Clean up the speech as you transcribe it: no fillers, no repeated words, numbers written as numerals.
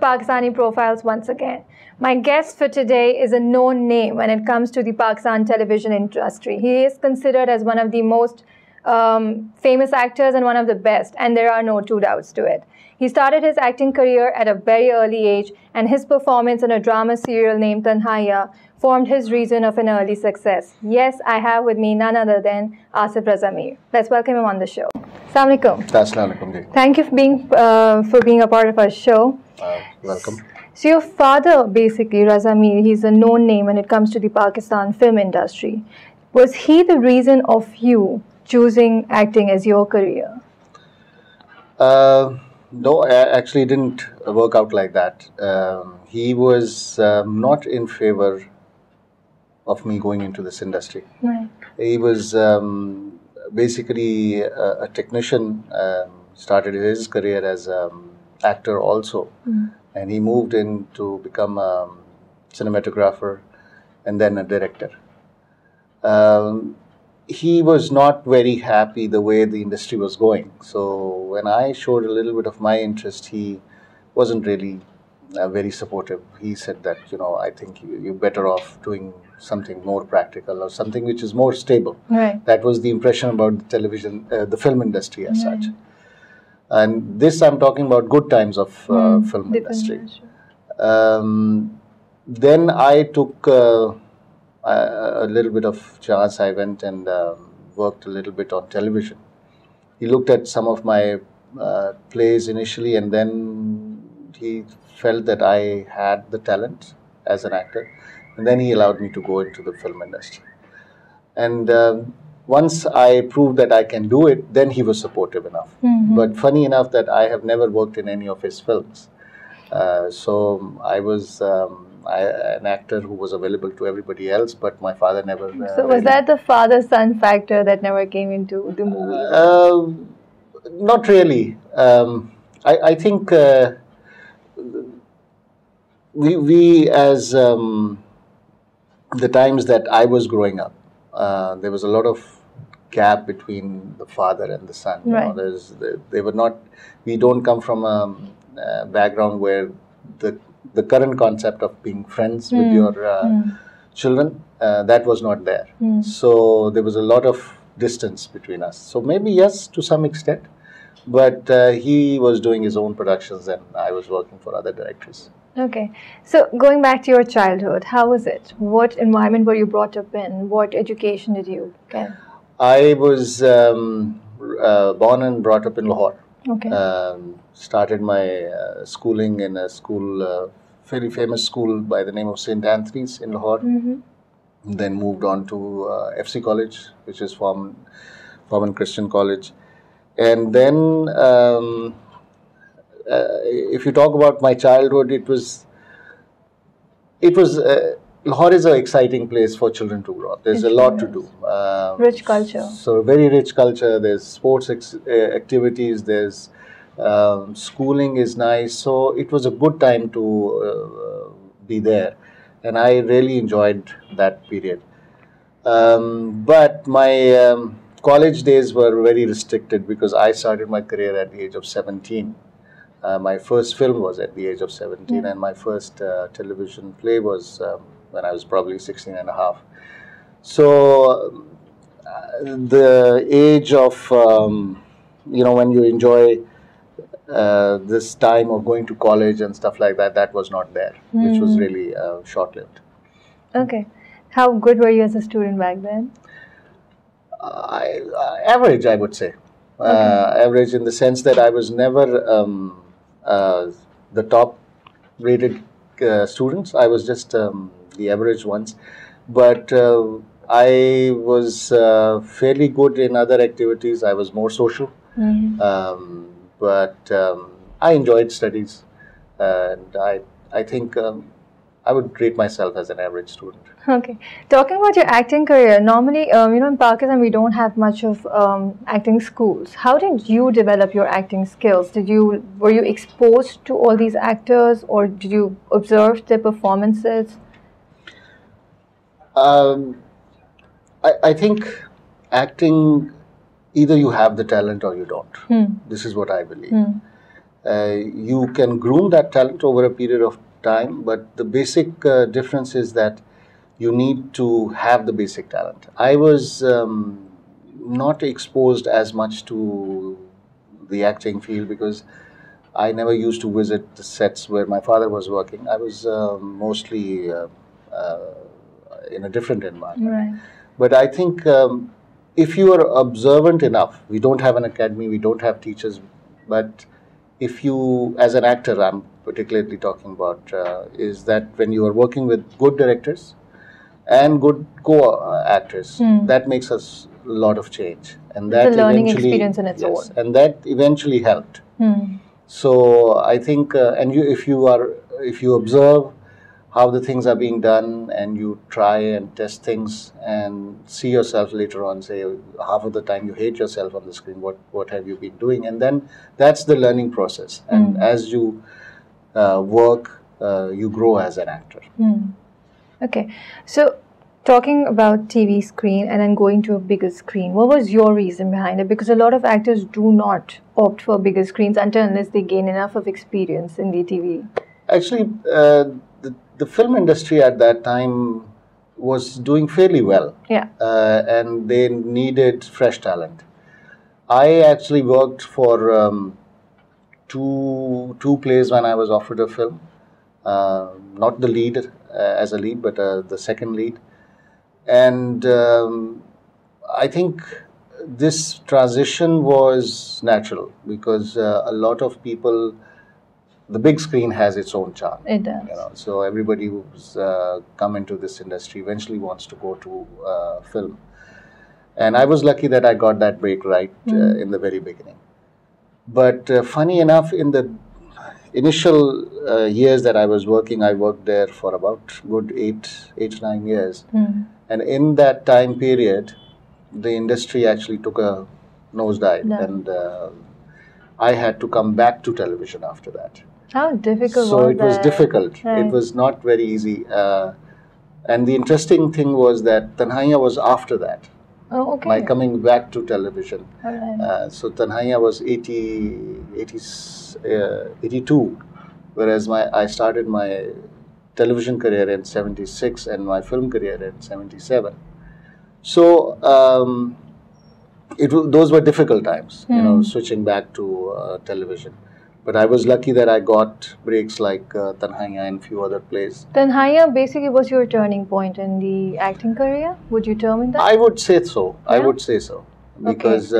Pakistani profiles once again. My guest for today is a known name when it comes to the Pakistan television industry. He is considered as one of the most famous actors and one of the best, and there are no two doubts to it. He started his acting career at a very early age, and his performance in a drama serial named Tanhaiyan formed his reason of an early success. Yes, I have with me none other than Asif Raza Mir. Let's welcome him on the show. Assalamu alaikum. Assalamu alaikum. Thank you for being a part of our show. Welcome. So your father, basically, Raza Mir, he's a known name when it comes to the Pakistan film industry. Was he the reason of you choosing acting as your career? No, actually it didn't work out like that. He was not in favor of me going into this industry. Right. He was basically a technician, started his career as an actor also. And he moved in to become a cinematographer and then a director. He was not very happy the way the industry was going. So when I showed a little bit of my interest, he wasn't really very supportive. He said that, I think you're better off doing something more practical or something which is more stable. Right. That was the impression about the television, the film industry as such. And this I'm talking about good times of film industry. Then I took a little bit of chance. I went and worked a little bit on television. He looked at some of my plays initially, and then he felt that I had the talent as an actor, and then he allowed me to go into the film industry. And once I proved that I can do it, then he was supportive enough. But funny enough that I have never worked in any of his films. So I was an actor who was available to everybody else, but my father never... so was that the father-son factor that never came into the movie? Not really. I think we as the times that I was growing up, there was a lot of gap between the father and the son. Right. They were not. We don't come from a background where the current concept of being friends with your children, that was not there. So there was a lot of distance between us. So maybe yes, to some extent, but he was doing his own productions and I was working for other directors. Okay. So going back to your childhood, how was it? What environment were you brought up in? What education did you get? I was born and brought up in Lahore. Okay. Started my schooling in a school, very famous school by the name of St. Anthony's in Lahore. Then moved on to FC College, which is Foreman Christian College. And then if you talk about my childhood, it was Lahore is an exciting place for children to grow up. There's a lot to do. Rich culture. So very rich culture. There's sports activities. There's schooling is nice. So it was a good time to be there, and I really enjoyed that period. But my college days were very restricted because I started my career at the age of 17. My first film was at the age of 17, and my first television play was when I was probably 16 and a half. So the age of, when you enjoy this time of going to college and stuff like that, that was not there, which was really short-lived. Okay. How good were you as a student back then? Average, I would say. Average in the sense that I was never the top-rated students. I was just the average ones. But I was fairly good in other activities. I was more social. But I enjoyed studies. And I think I would rate myself as an average student. Okay. Talking about your acting career, normally, in Pakistan, we don't have much of acting schools. How did you develop your acting skills? Were you exposed to all these actors, or did you observe their performances? I think acting, either you have the talent or you don't. This is what I believe. You can groom that talent over a period of time, but the basic difference is that you need to have the basic talent. I was not exposed as much to the acting field because I never used to visit the sets where my father was working. I was mostly uh, in a different environment. Right. But I think if you are observant enough, we don't have an academy, we don't have teachers, but if you, as an actor, I'm particularly talking about, is that when you are working with good directors and good co-actors, that makes us a lot of change. And that It's a learning eventually, experience in its yes, own. and that eventually helped. So I think, and if you observe how the things are being done and you try and test things and see yourself later on, say half of the time you hate yourself on the screen, what have you been doing? And then that's the learning process. And as you work, you grow as an actor. Okay, so talking about TV screen and then going to a bigger screen, what was your reason behind it? Because a lot of actors do not opt for bigger screens unless they gain enough of experience in the TV. Actually, the film industry at that time was doing fairly well. Yeah. And they needed fresh talent. I actually worked for two plays when I was offered a film. Not the lead as a lead, but the second lead. And I think this transition was natural because a lot of people, the big screen has its own charm. It does. You know, so everybody who's come into this industry eventually wants to go to film. And I was lucky that I got that break right in the very beginning. But funny enough, in the initial years that I was working, I worked there for about good 9 years. And in that time period, the industry actually took a nosedive. And I had to come back to television after that. How difficult So was it was that? difficult. Right. It was not very easy. And the interesting thing was that Tanhaiyan was after that. Oh, okay. My coming back to television. All right. So Tanhaiyan was 82, whereas I started my television career in 76 and my film career in 77. So those were difficult times, you know, switching back to television. But I was lucky that I got breaks like Tanhaiyan and a few other plays. Tanhaiyan basically was your turning point in the acting career? Would you term it that? I would say so. I Yeah? would say so. Because